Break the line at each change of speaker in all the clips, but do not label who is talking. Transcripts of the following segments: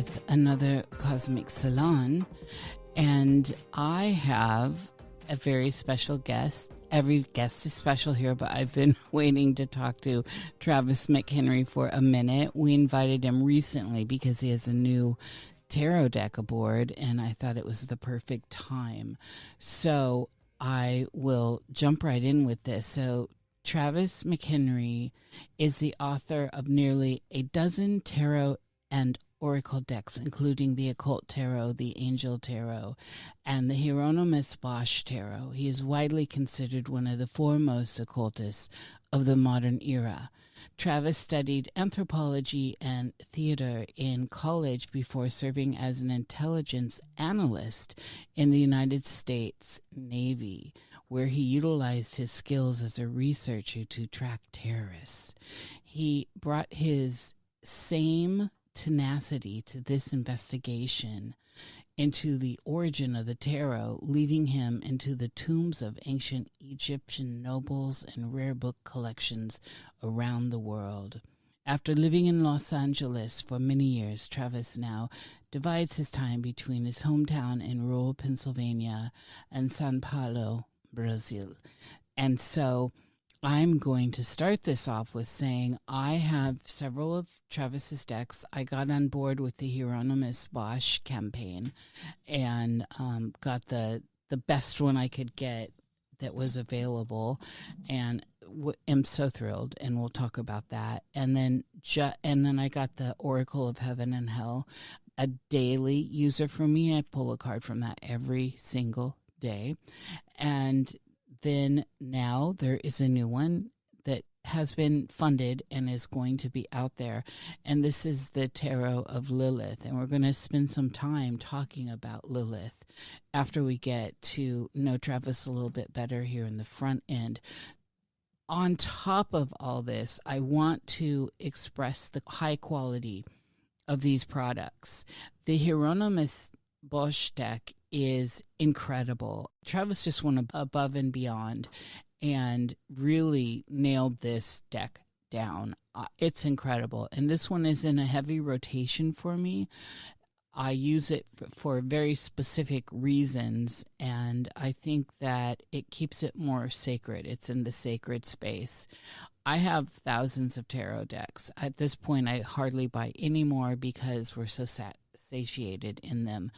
with another Cosmic Salon, and I have a very special guest. Every guest is special here, but I've been waiting to talk to Travis McHenry for a minute. We invited him recently because he has a new tarot deck aboard, and I thought it was the perfect time. So I will jump right in with this. So Travis McHenry is the author of nearly a dozen tarot and oracle decks, including the Occult Tarot, the Angel Tarot, and the Hieronymus Bosch Tarot. He is widely considered one of the foremost occultists of the modern era. Travis studied anthropology and theater in college before serving as an intelligence analyst in the United States Navy, where he utilized his skills as a researcher to track terrorists. He brought his same tenacity to this investigation into the origin of the tarot, leading him into the tombs of ancient Egyptian nobles and rare book collections around the world. After living in Los Angeles for many years, Travis now divides his time between his hometown in rural Pennsylvania and São Paulo, Brazil. And so I'm going to start this off with saying I have several of Travis's decks. I got on board with the Hieronymus Bosch campaign and got the best one I could get that was available, and am so thrilled, and we'll talk about that. And then I got the Oracle of Heaven and Hell, a daily user for me. I pull a card from that every single day. And then now there is a new one that has been funded and is going to be out there. And this is the Tarot of Lilith. And we're going to spend some time talking about Lilith after we get to know Travis a little bit better here in the front end. On top of all this, I want to express the high quality of these products. The Hieronymus Bosch deck is incredible. Travis just went above and beyond and really nailed this deck down. It's incredible. And this one is in a heavy rotation for me. I use it for very specific reasons, and I think that it keeps it more sacred. It's in the sacred space. I have thousands of tarot decks. At this point, I hardly buy any more because we're so satiated in them.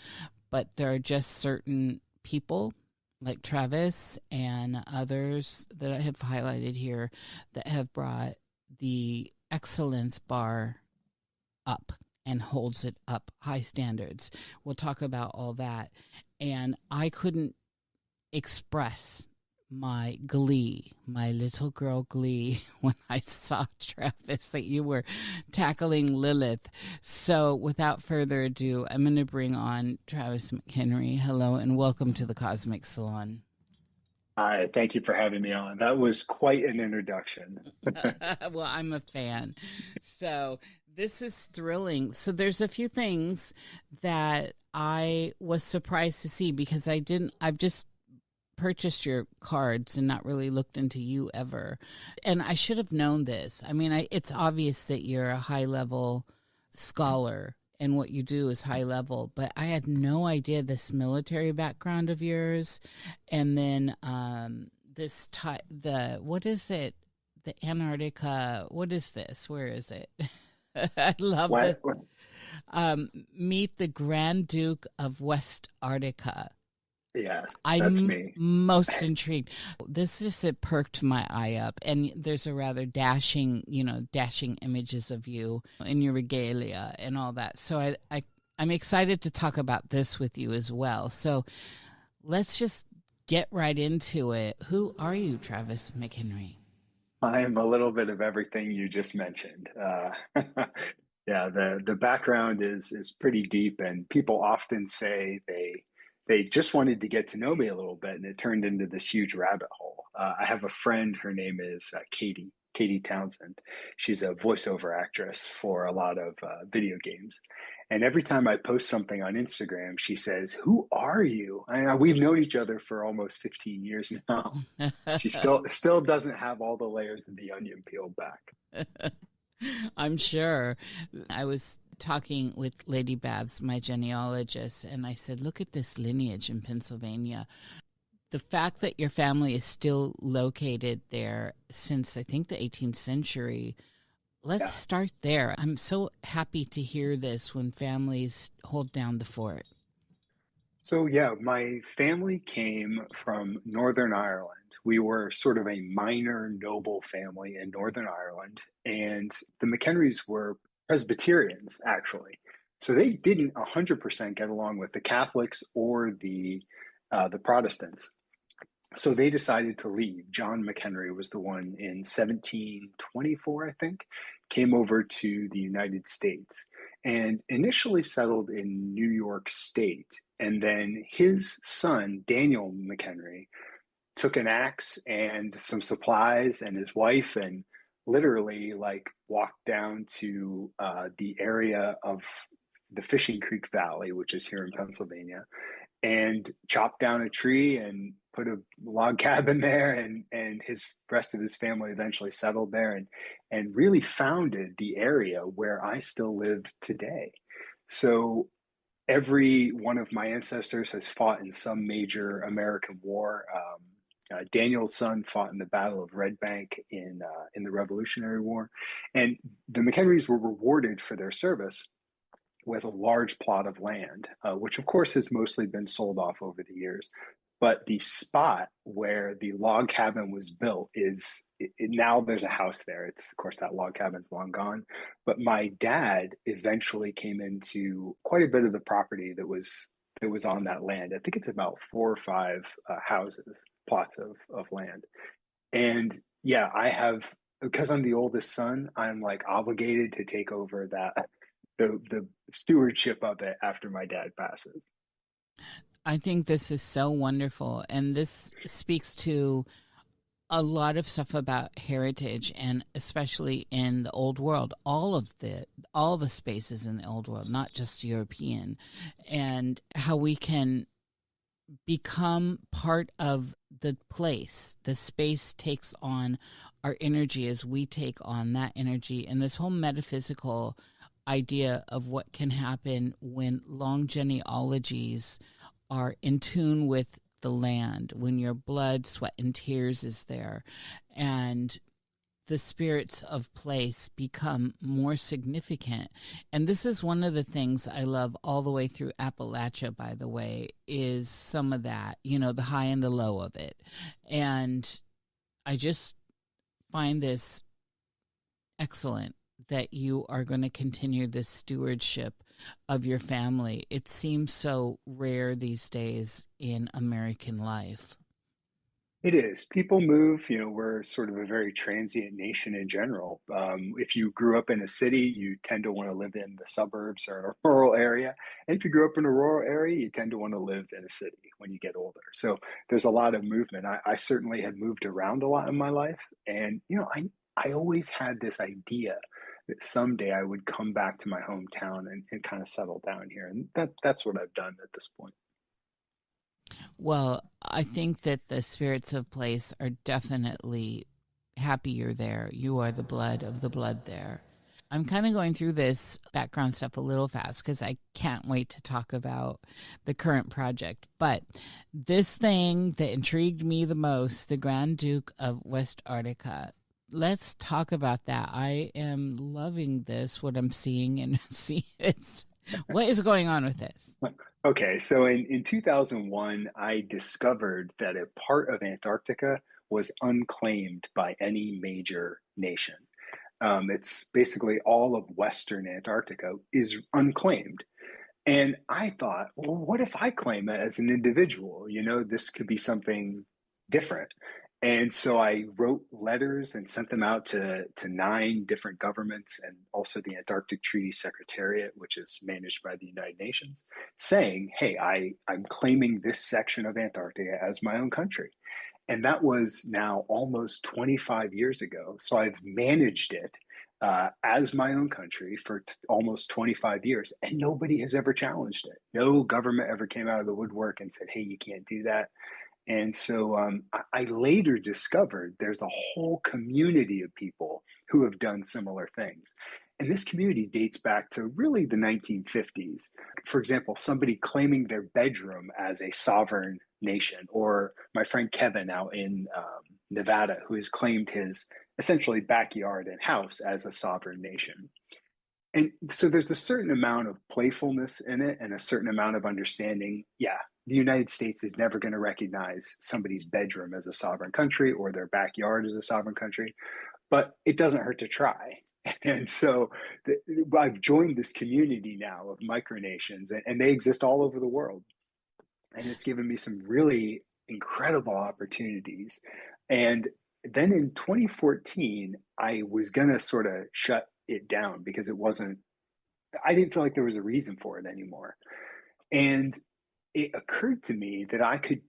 But there are just certain people like Travis and others that I have highlighted here that have brought the excellence bar up and holds it up high standards. We'll talk about all that. And I couldn't express my glee, my little girl glee, when I saw, Travis, that you were tackling Lilith. So without further ado, I'm going to bring on Travis McHenry. Hello, and welcome to the Cosmic Salon.
Hi, thank you for having me on. That was quite an introduction.
Well, I'm a fan. So this is thrilling. So there's a few things that I was surprised to see because I've just purchased your cards and not really looked into you ever. And I should have known this. I mean, it's obvious that you're a high-level scholar and what you do is high level, but I had no idea this military background of yours. And then what is it? The Antarctica, what is this? Where is it? I love it. Meet the Grand Duke of West Arctica.
Yeah,
I'm
that's me.
most intrigued. This just, it perked my eye up, and there's a rather dashing images of you in your regalia and all that. So I'm excited to talk about this with you as well. So let's just get right into it. Who are you, Travis McHenry?
I am a little bit of everything you just mentioned. Yeah, the background is pretty deep, and people often say they just wanted to get to know me a little bit, and it turned into this huge rabbit hole. I have a friend, her name is Katie Townsend. She's a voiceover actress for a lot of video games. And every time I post something on Instagram, she says, "Who are you?" And we've known each other for almost 15 years now. She still doesn't have all the layers of the onion peeled back.
I'm sure. I was talking with Lady Babs, my genealogist, and I said, look at this lineage in Pennsylvania. The fact that your family is still located there since, I think, the 18th century, let's
Yeah.
start there. I'm so happy to hear this when families hold down the fort.
So, yeah, my family came from Northern Ireland. We were sort of a minor noble family in Northern Ireland, and the McHenrys were Presbyterians, actually. So they didn't 100% get along with the Catholics or the Protestants. So they decided to leave. John McHenry was the one in 1724, I think, came over to the United States and initially settled in New York State. And then his son, Daniel McHenry, took an axe and some supplies and his wife and literally like walked down to the area of the Fishing Creek Valley, which is here in Pennsylvania, and chopped down a tree and put a log cabin there, and his rest of his family eventually settled there and really founded the area where I still live today. So every one of my ancestors has fought in some major American war. Daniel's son fought in the Battle of Red Bank in the Revolutionary War, and the McHenrys were rewarded for their service with a large plot of land, which of course has mostly been sold off over the years. But the spot where the log cabin was built now there's a house there. It's of course that log cabin's long gone. But my dad eventually came into quite a bit of the property that was on that land. I think it's about 4 or 5 houses, plots of land. And yeah, I have, because I'm the oldest son, I'm like obligated to take over the stewardship of it after my dad passes.
I think this is so wonderful. And this speaks to a lot of stuff about heritage, and especially in the old world, all the spaces in the old world, not just European, and how we can become part of the place. The space takes on our energy as we take on that energy. And this whole metaphysical idea of what can happen when long genealogies are in tune with the land, when your blood, sweat, and tears is there, and the spirits of place become more significant. And this is one of the things I love all the way through Appalachia, by the way, is some of that, the high and the low of it. And I just find this excellent that you are going to continue this stewardship of your family. It seems so rare these days in American life.
It is. People move, we're sort of a very transient nation in general. If you grew up in a city, you tend to want to live in the suburbs or a rural area. And if you grew up in a rural area, you tend to want to live in a city when you get older. So there's a lot of movement. I certainly have moved around a lot in my life. And, I always had this idea that someday I would come back to my hometown and kind of settle down here. And that's what I've done at this point.
Well, I think that the spirits of place are definitely happy you're there. You are the blood of the blood there. I'm kind of going through this background stuff a little fast because I can't wait to talk about the current project. But this thing that intrigued me the most, the Grand Duke of West Arctica, let's talk about that. I am loving this, what I'm seeing, and see what is going on with this?
Okay, so in 2001, I discovered that a part of Antarctica was unclaimed by any major nation. It's basically all of Western Antarctica is unclaimed. And I thought, well, what if I claim it as an individual? This could be something different. And so I wrote letters and sent them out to 9 different governments and also the Antarctic Treaty Secretariat, which is managed by the United Nations, saying, hey, I'm claiming this section of Antarctica as my own country. And that was now almost 25 years ago. So I've managed it as my own country for almost 25 years, and nobody has ever challenged it. No government ever came out of the woodwork and said, hey, you can't do that. And so I later discovered there's a whole community of people who have done similar things. And this community dates back to really the 1950s. For example, somebody claiming their bedroom as a sovereign nation, or my friend Kevin out in Nevada, who has claimed his essentially backyard and house as a sovereign nation. And so there's a certain amount of playfulness in it and a certain amount of understanding. Yeah, the United States is never going to recognize somebody's bedroom as a sovereign country or their backyard as a sovereign country, but it doesn't hurt to try. And so I've joined this community now of micronations, and they exist all over the world. And it's given me some really incredible opportunities. And then in 2014, I was going to sort of shut it down because I didn't feel like there was a reason for it anymore. And it occurred to me that I could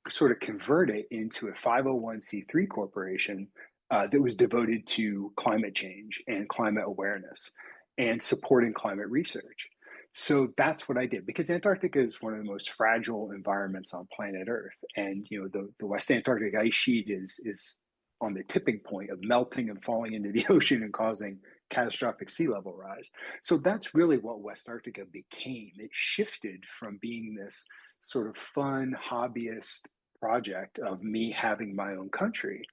sort of convert it into a 501c3 corporation that was devoted to climate change and climate awareness and supporting climate research. So that's what I did, because Antarctica is one of the most fragile environments on planet Earth. And, the West Antarctic ice sheet is on the tipping point of melting and falling into the ocean and causing catastrophic sea level rise. So that's really what West Antarctica became. It shifted from being this sort of fun hobbyist project of me having my own country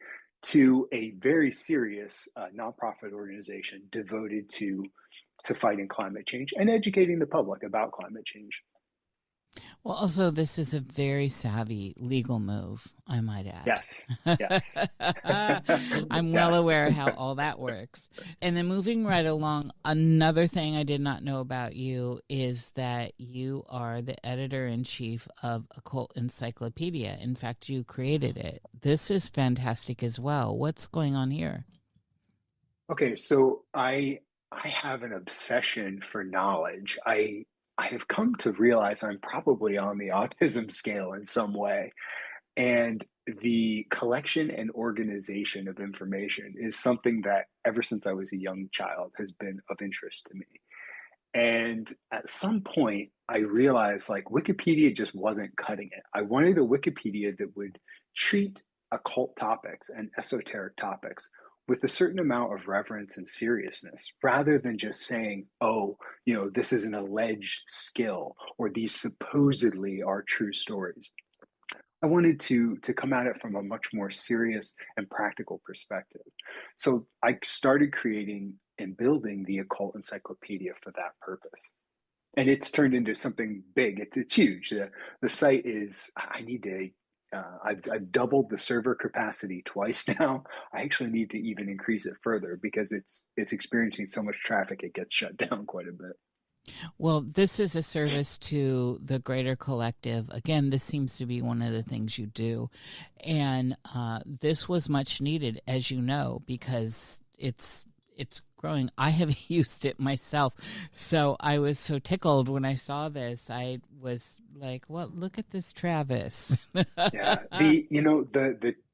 to a very serious nonprofit organization devoted to fighting climate change and educating the public about climate change.
Well, also, this is a very savvy legal move, I might add.
Yes.
I'm well aware how all that works. And then moving right along, another thing I did not know about you is that you are the editor-in-chief of Occult Encyclopedia. In fact, you created it. This is fantastic as well. What's going on here?
Okay, so I have an obsession for knowledge. I have come to realize I'm probably on the autism scale in some way. And the collection and organization of information is something that ever since I was a young child has been of interest to me. And at some point, I realized like Wikipedia just wasn't cutting it. I wanted a Wikipedia that would treat occult topics and esoteric topics with a certain amount of reverence and seriousness, rather than just saying, oh, this is an alleged skill, or these supposedly are true stories. I wanted to come at it from a much more serious and practical perspective. So I started creating and building the Occult Encyclopedia for that purpose. And it's turned into something big. It's huge. The site is, I've doubled the server capacity twice now. I actually need to even increase it further because it's experiencing so much traffic it gets shut down quite a bit.
Well, this is a service to the greater collective. Again, this seems to be one of the things you do. And this was much needed, as you know, because it's growing. I have used it myself. So I was so tickled when I saw this. I was like, well, look at this, Travis.
Yeah.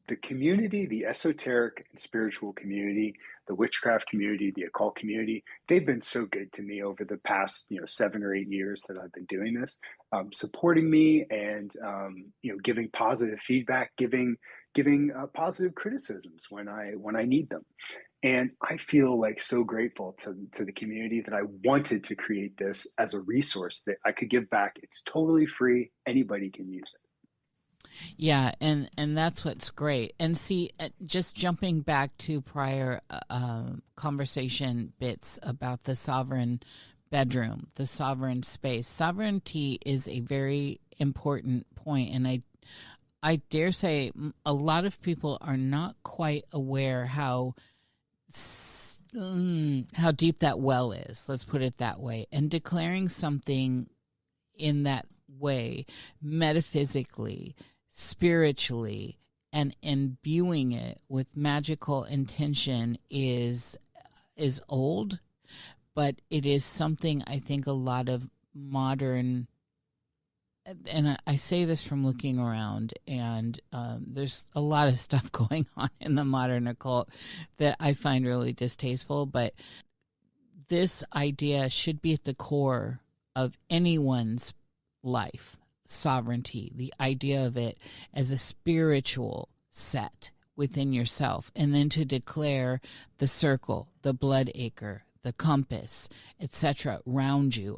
The community, the esoteric and spiritual community, the witchcraft community, the occult community, they've been so good to me over the past, 7 or 8 years that I've been doing this, supporting me and, giving positive feedback, giving positive criticisms when I need them. And I feel like so grateful to the community that I wanted to create this as a resource that I could give back. It's totally free. Anybody can use it.
Yeah, and that's what's great. And see, just jumping back to prior conversation bits about the sovereign bedroom, the sovereign space. Sovereignty is a very important point, and I dare say a lot of people are not quite aware how deep that well is. Let's put it that way. And declaring something in that way, metaphysically, spiritually, and imbuing it with magical intention is old, but it is something I think a lot of modern, and I say this from looking around, and there's a lot of stuff going on in the modern occult that I find really distasteful, but this idea should be at the core of anyone's life. Sovereignty, the idea of it as a spiritual set within yourself, and then to declare the circle, the blood acre, the compass, etc., around you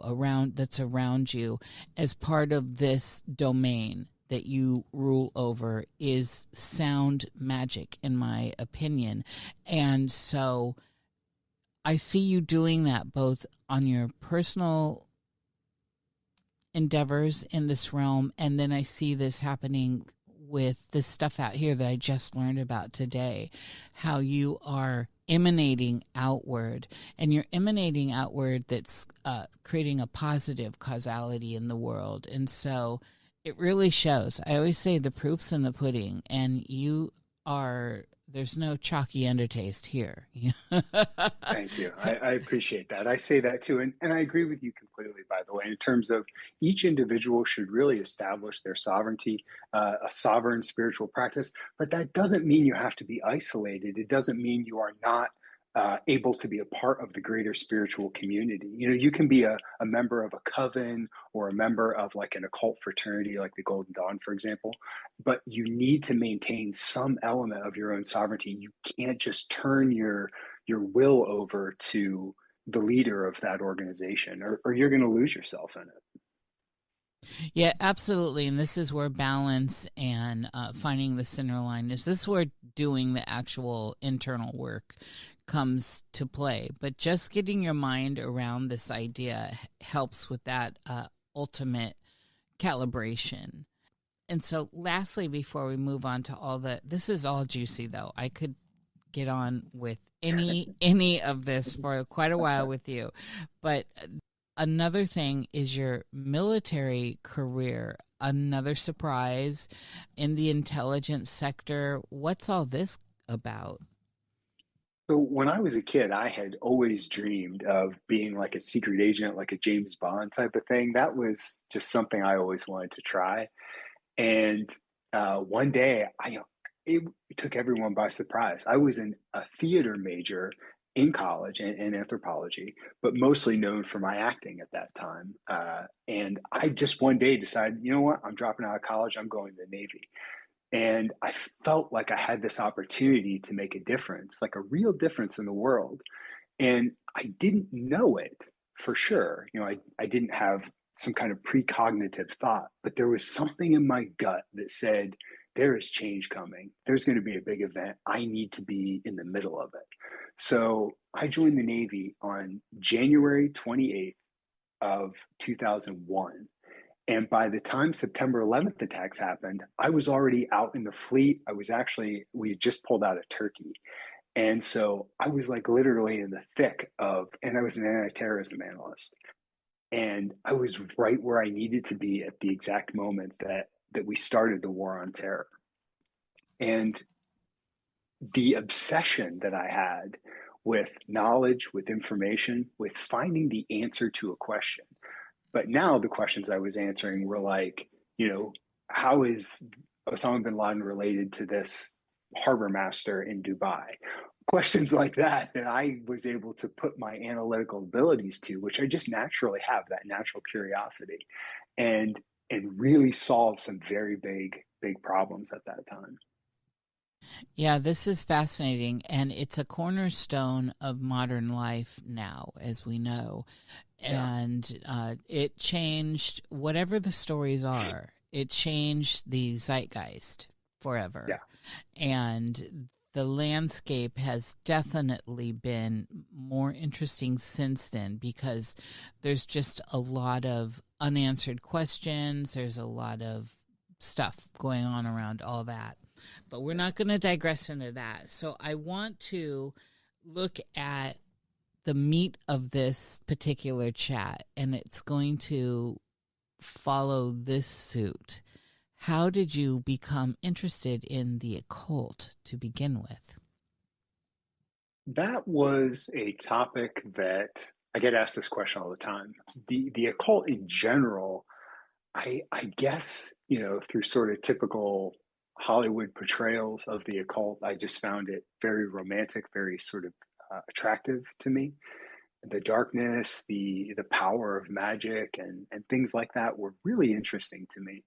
as part of this domain that you rule over is sound magic, in my opinion. And so I see you doing that both on your personal endeavors in this realm, and then I see this happening with this stuff out here that I just learned about today, how you are emanating outward, and you're emanating outward that's creating a positive causality in the world. And so it really shows. I always say the proof's in the pudding, and there's no chalky undertaste here.
Thank you. I appreciate that. I say that too. And I agree with you completely, by the way, in terms of each individual should really establish their sovereignty, a sovereign spiritual practice. But that doesn't mean you have to be isolated. It doesn't mean you are not able to be a part of the greater spiritual community. You can be a member of a coven or a member of like an occult fraternity, like the Golden Dawn, for example, but you need to maintain some element of your own sovereignty. You can't just turn your will over to the leader of that organization, or you're going to lose yourself in it.
Yeah, absolutely. And this is where balance and finding the center line is. This is where doing the actual internal work comes to play. But just getting your mind around this idea helps with that ultimate calibration. And so lastly, before we move on to this is all juicy though. I could get on with any of this for quite a while with you. But another thing is your military career, another surprise in the intelligence sector. What's all this about?
So when I was a kid, I had always dreamed of being like a secret agent, like a James Bond type of thing. That was just something I always wanted to try. And one day, it took everyone by surprise. I was a theater major in college in anthropology, but mostly known for my acting at that time. And I just one day decided, you know what, I'm dropping out of college. I'm going to the Navy. And I felt like I had this opportunity to make a difference, like a real difference in the world. And I didn't know it for sure. I didn't have some kind of precognitive thought, but there was something in my gut that said, there is change coming. There's going to be a big event. I need to be in the middle of it. So I joined the Navy on January 28th of 2001. And by the time September 11th attacks happened, I was already out in the fleet. We had just pulled out of Turkey. And so I was like literally in the thick and I was an anti-terrorism analyst. And I was right where I needed to be at the exact moment that we started the war on terror. And the obsession that I had with knowledge, with information, with finding the answer to a question. But now the questions I was answering were like, how is Osama bin Laden related to this harbor master in Dubai? Questions like that I was able to put my analytical abilities to, which I just naturally have, that natural curiosity, and really solve some very big problems at that time.
Yeah, this is fascinating, and it's a cornerstone of modern life now, as we know.
Yeah.
And it changed whatever the stories are. It changed the zeitgeist forever.
Yeah.
And the landscape has definitely been more interesting since then, because there's just a lot of unanswered questions. There's a lot of stuff going on around all that. But we're not going to digress into that. So I want to look at the meat of this particular chat, and it's going to follow this suit. How did you become interested in the occult to begin with?
That was a topic that I get asked this question all the time. The occult in general, I guess, through sort of typical Hollywood portrayals of the occult, I just found it very romantic, very sort of attractive to me. The darkness, the power of magic and things like that were really interesting to me.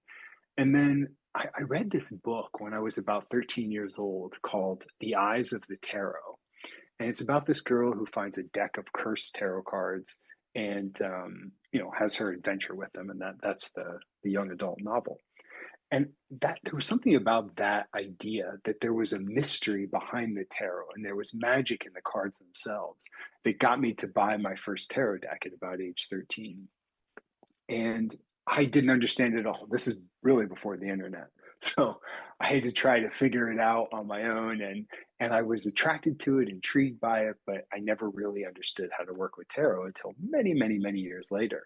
And then I read this book when I was about 13 years old called The Eyes of the Tarot. And it's about this girl who finds a deck of cursed tarot cards and has her adventure with them, and that's the young adult novel. And that there was something about that idea that there was a mystery behind the tarot and there was magic in the cards themselves that got me to buy my first tarot deck at about age 13. And I didn't understand it all. This is really before the internet. So I had to try to figure it out on my own, and I was attracted to it, intrigued by it, but I never really understood how to work with tarot until many, many, many years later,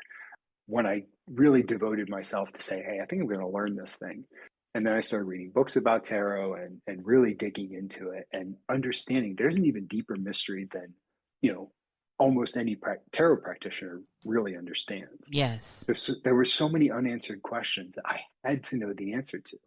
when I really devoted myself to say, hey, I think I'm going to learn this thing. And then I started reading books about tarot and really digging into it and understanding there's an even deeper mystery than, almost any tarot practitioner really understands.
Yes.
There were so many unanswered questions that I had to know the answer to.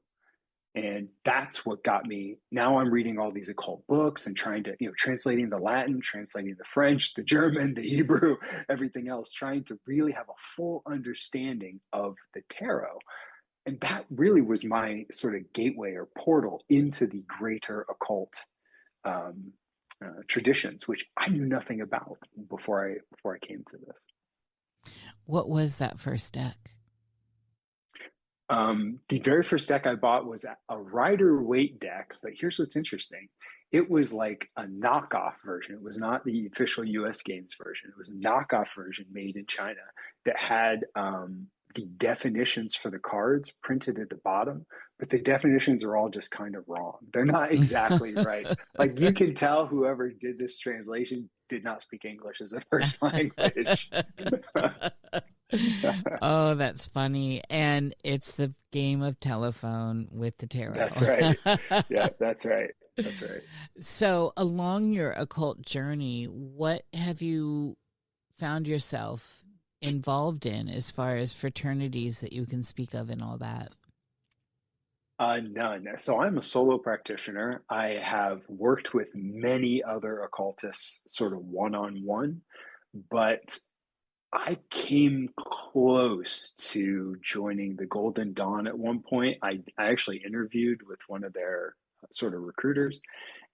And that's what got me. Now I'm reading all these occult books and trying to, translating the Latin, translating the French, the German, the Hebrew, everything else, trying to really have a full understanding of the tarot. And that really was my sort of gateway or portal into the greater occult traditions, which I knew nothing about before I came to this.
What was that first deck?
The very first deck I bought was a Rider-Waite deck, but here's what's interesting. It was like a knockoff version. It was not the official US Games version. It was a knockoff version made in China that had the definitions for the cards printed at the bottom, but the definitions are all just kind of wrong. They're not exactly right. Like, you can tell whoever did this translation did not speak English as a first language.
Oh, that's funny. And it's the game of telephone with the tarot.
That's right. Yeah, that's right. That's right.
So along your occult journey, what have you found yourself involved in as far as fraternities that you can speak of and all that?
None. So I'm a solo practitioner. I have worked with many other occultists sort of one-on-one, but I came close to joining the Golden Dawn at one point. I actually interviewed with one of their sort of recruiters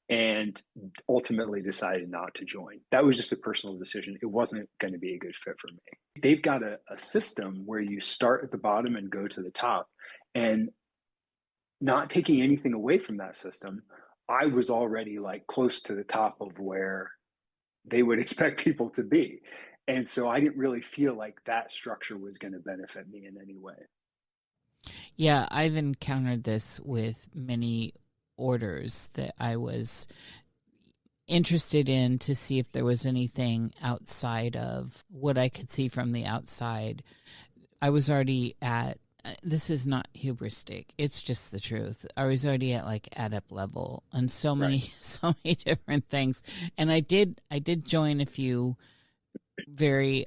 and ultimately decided not to join. That was just a personal decision. It wasn't going to be a good fit for me. They've got a system where you start at the bottom and go to the top. And not taking anything away from that system, I was already like close to the top of where they would expect people to be. And so I didn't really feel like that structure was going to benefit me in any way.
Yeah, I've encountered this with many orders that I was interested in to see if there was anything outside of what I could see from the outside. I was already at, this is not hubristic, it's just the truth. I was already at like adept level on so many different things. And I did join a few very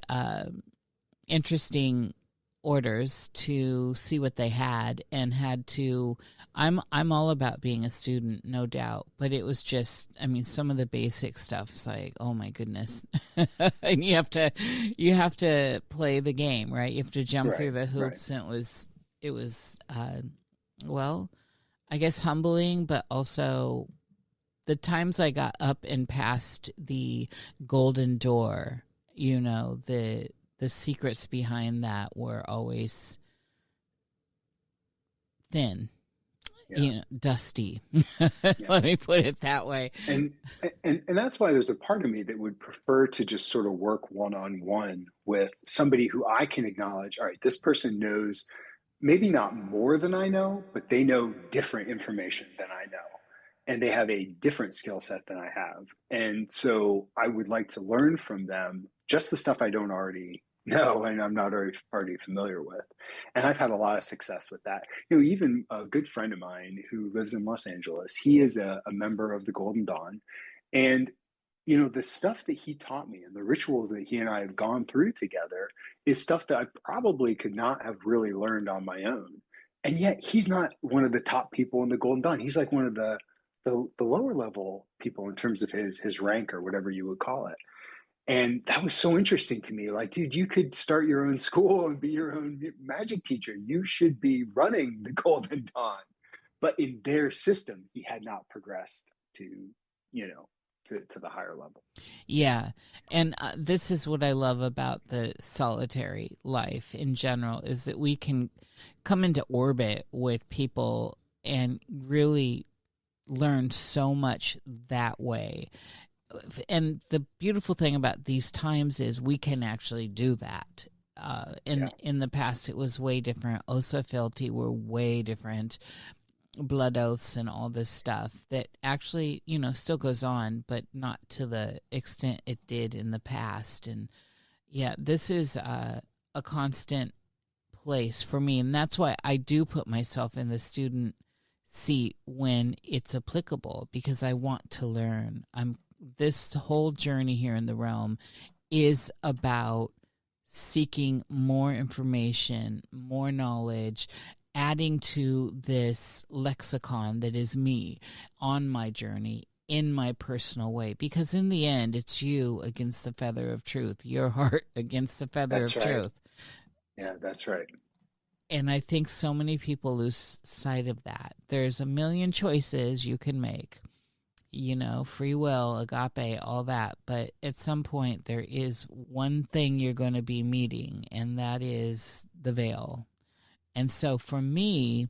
interesting orders to see what they had, and had to, I'm all about being a student, no doubt, but it was just, I mean, some of the basic stuff is like, oh my goodness. And you have to play the game, right? You have to jump through the hoops. And it was well, I guess humbling, but also the times I got up and past the golden door, the secrets behind that were always thin, dusty. Let me put it that way.
And that's why there's a part of me that would prefer to just sort of work one-on-one with somebody who I can acknowledge, all right, this person knows maybe not more than I know, but they know different information than I know. And they have a different skill set than I have. And so I would like to learn from them just the stuff I don't already know and I'm not already familiar with. And I've had a lot of success with that. Even a good friend of mine who lives in Los Angeles, he is a member of the Golden Dawn. And, the stuff that he taught me and the rituals that he and I have gone through together is stuff that I probably could not have really learned on my own. And yet he's not one of the top people in the Golden Dawn. He's like one of the lower level people in terms of his rank or whatever you would call it. And that was so interesting to me. Like, dude, you could start your own school and be your own magic teacher. You should be running the Golden Dawn. But in their system, he had not progressed to, to the higher level.
Yeah. And this is what I love about the solitary life in general, is that we can come into orbit with people and really learn so much that way. And the beautiful thing about these times is we can actually do that. In the past, it was way different. Osa fealty were way different. Blood oaths and all this stuff that actually, still goes on, but not to the extent it did in the past. And yeah, this is a constant place for me. And that's why I do put myself in the student seat when it's applicable, because I want to learn. This whole journey here in the realm is about seeking more information, more knowledge, adding to this lexicon that is me on my journey in my personal way. Because in the end, it's you against the feather of truth, your heart against the feather of truth.
Yeah, that's right.
And I think so many people lose sight of that. There's a million choices you can make, free will, agape, all that. But at some point, there is one thing you're going to be meeting, and that is the veil. And so for me,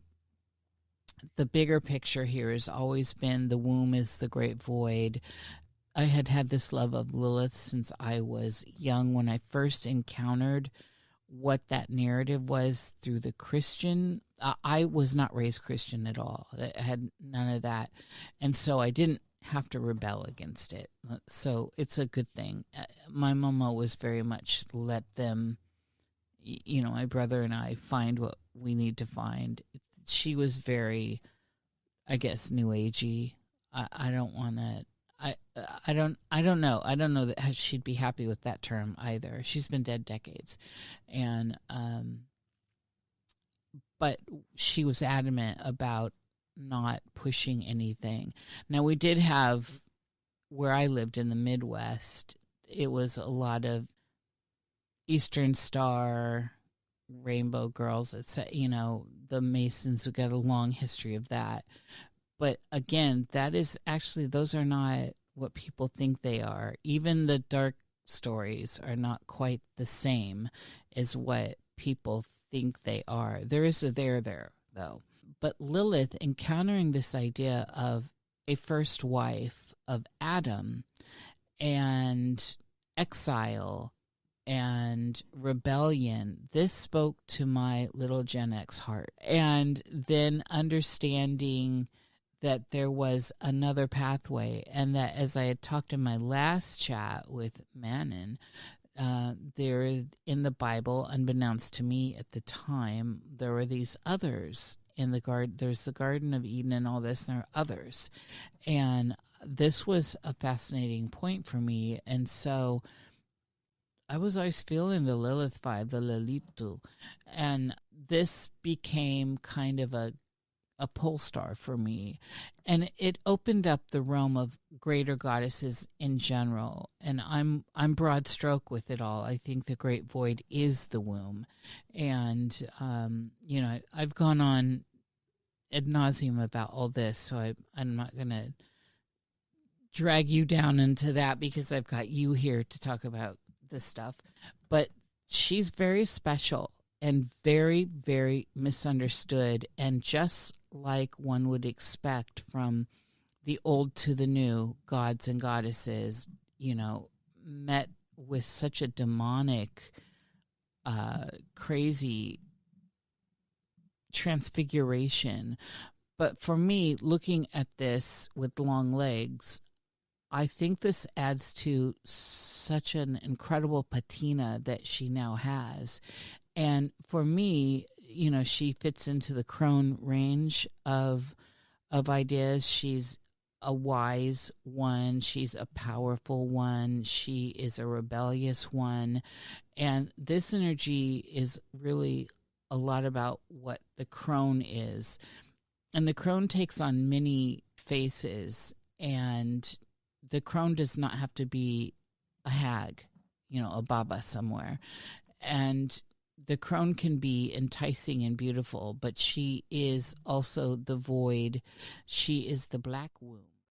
the bigger picture here has always been the womb is the great void. I had this love of Lilith since I was young, when I first encountered what that narrative was through the Christian. I was not raised Christian at all. I had none of that. And so I didn't have to rebel against it. So it's a good thing. My mama was very much let them, my brother and I, find what we need to find. She was very, I guess, new agey. I don't want to. I don't know. I don't know that she'd be happy with that term either. She's been dead decades, and but she was adamant about not pushing anything. Now, we did have, where I lived in the Midwest, it was a lot of Eastern Star, Rainbow Girls, the Masons. We got a long history of that. But again, that is actually, those are not what people think they are. Even the dark stories are not quite the same as what people think they are. There is a there, though. But Lilith, encountering this idea of a first wife of Adam and exile and rebellion, this spoke to my little Gen X heart. And then understanding that there was another pathway, and that, as I had talked in my last chat with Manon, there in the Bible, unbeknownst to me at the time, there were these others in the garden. There's the Garden of Eden and all this, and there are others. And this was a fascinating point for me. And so I was always feeling the Lilith vibe, the Lilitu. And this became kind of a pole star for me. And it opened up the realm of greater goddesses in general. And I'm broad stroke with it all. I think the great void is the womb. And, I've gone on ad nauseum about all this, so I'm not going to drag you down into that, because I've got you here to talk about this stuff. But she's very special and very, very misunderstood, and just like one would expect from the old to the new gods and goddesses, met with such a demonic, crazy transfiguration. But for me, looking at this with long legs, I think this adds to such an incredible patina that she now has. And for me, she fits into the crone range of ideas. She's a wise one. She's a powerful one. She is a rebellious one. And this energy is really a lot about what the crone is. And the crone takes on many faces. And the crone does not have to be a hag, a baba somewhere. And the crone can be enticing and beautiful, but she is also the void. She is the black womb.